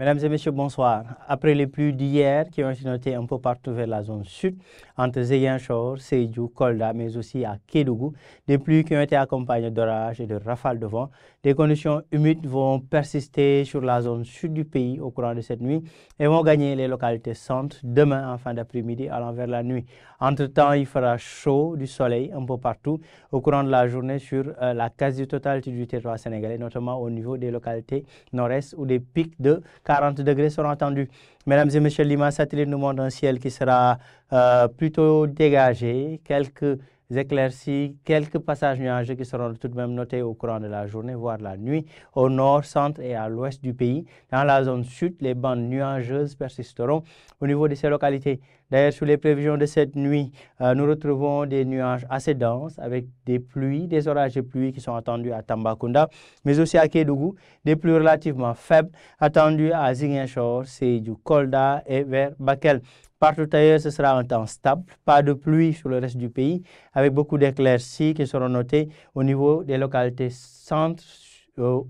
Mesdames et messieurs, bonsoir. Après les pluies d'hier qui ont été notées un peu partout vers la zone sud, entre Ziguinchor, Sédhiou, Kolda, mais aussi à Kédougou, des pluies qui ont été accompagnées d'orages et de rafales de vent. Des conditions humides vont persister sur la zone sud du pays au courant de cette nuit et vont gagner les localités centres demain en fin d'après-midi allant vers la nuit. Entre-temps, il fera chaud, du soleil un peu partout au courant de la journée sur la quasi-totalité du territoire sénégalais, notamment au niveau des localités nord-est où des pics de 40 degrés seront attendus. Mesdames et messieurs, l'image satellite nous montre un ciel qui sera plutôt dégagé, quelques éclaircies, quelques passages nuageux qui seront tout de même notés au courant de la journée, voire la nuit, au nord, centre et à l'ouest du pays. Dans la zone sud, les bandes nuageuses persisteront au niveau de ces localités. D'ailleurs, sur les prévisions de cette nuit, nous retrouvons des nuages assez denses avec des pluies, des orages et pluies qui sont attendus à Tambacounda, mais aussi à Kédougou, des pluies relativement faibles attendus à Ziguinchor, Sédhiou, Kolda et vers Bakel. Partout ailleurs, ce sera un temps stable, pas de pluie sur le reste du pays, avec beaucoup d'éclaircies qui seront notées au niveau des localités centre,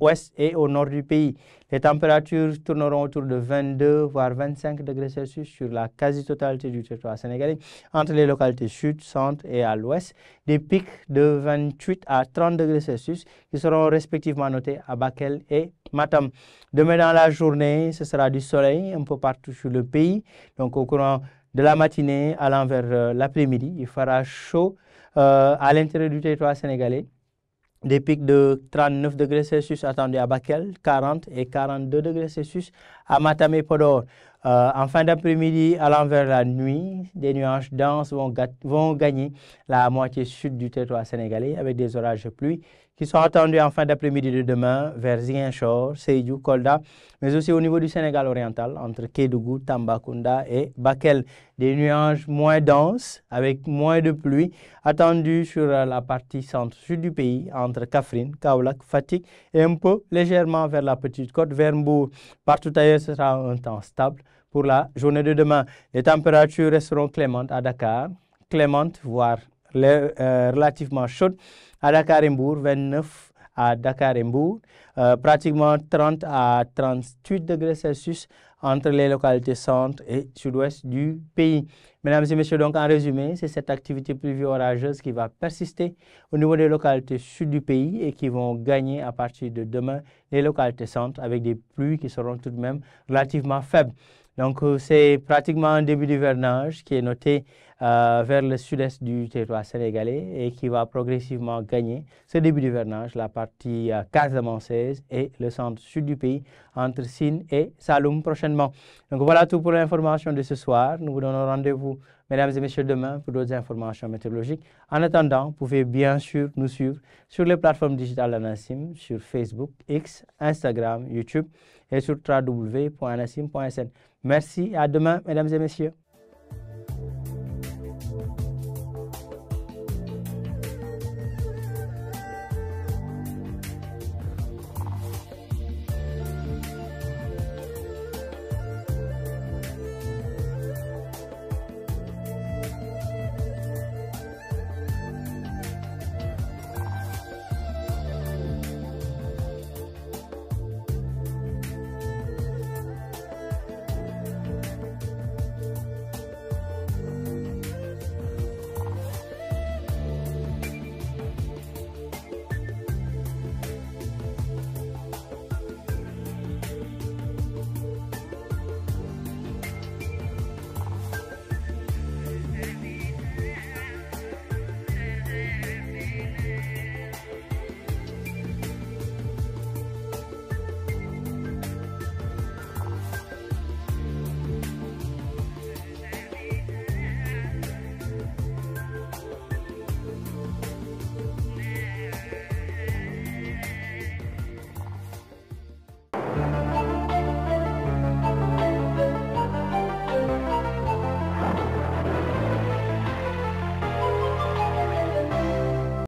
ouest et au nord du pays. Les températures tourneront autour de 22 voire 25 degrés Celsius sur la quasi-totalité du territoire sénégalais, entre les localités sud, centre et à l'ouest. Des pics de 28 à 30 degrés Celsius qui seront respectivement notés à Bakel et Matam. Demain dans la journée, ce sera du soleil un peu partout sur le pays. Donc au courant de la matinée allant vers l'après-midi, il fera chaud à l'intérieur du territoire sénégalais. Des pics de 39 degrés Celsius attendus à Bakel, 40 et 42 degrés Celsius à Matam et Podor. En fin d'après-midi, allant vers la nuit, des nuages denses vont gagner la moitié sud du territoire sénégalais avec des orages de pluie qui sont attendus en fin d'après-midi de demain vers Ziguinchor, Sédhiou, Kolda, mais aussi au niveau du Sénégal oriental, entre Kédougou, Tambacounda et Bakel. Des nuages moins denses avec moins de pluie attendus sur la partie centre-sud du pays, entre Kaffrine, Kaolack, Fatick et un peu légèrement vers la petite côte, vers Mbour. Partout ailleurs, ce sera un temps stable pour la journée de demain. Les températures resteront clémentes à Dakar, clémentes, voire relativement chaudes à Dakar et Mbour, 29 à Dakar et Mbour, pratiquement 30 à 38 degrés Celsius entre les localités centre et sud-ouest du pays. Mesdames et messieurs, donc en résumé, c'est cette activité pluvio-orageuse qui va persister au niveau des localités sud du pays et qui vont gagner à partir de demain les localités centre avec des pluies qui seront tout de même relativement faibles. Donc c'est pratiquement un début d'hivernage qui est noté vers le sud-est du territoire sénégalais et qui va progressivement gagner ce début d'hivernage, la partie casamançaise et le centre-sud du pays, entre Sine et Saloum prochainement. Donc voilà tout pour l'information de ce soir. Nous vous donnons rendez-vous, mesdames et messieurs, demain pour d'autres informations météorologiques. En attendant, vous pouvez bien sûr nous suivre sur les plateformes digitales d'Anassim, sur Facebook, X, Instagram, YouTube et sur www.anassim.sn. Merci et à demain, mesdames et messieurs.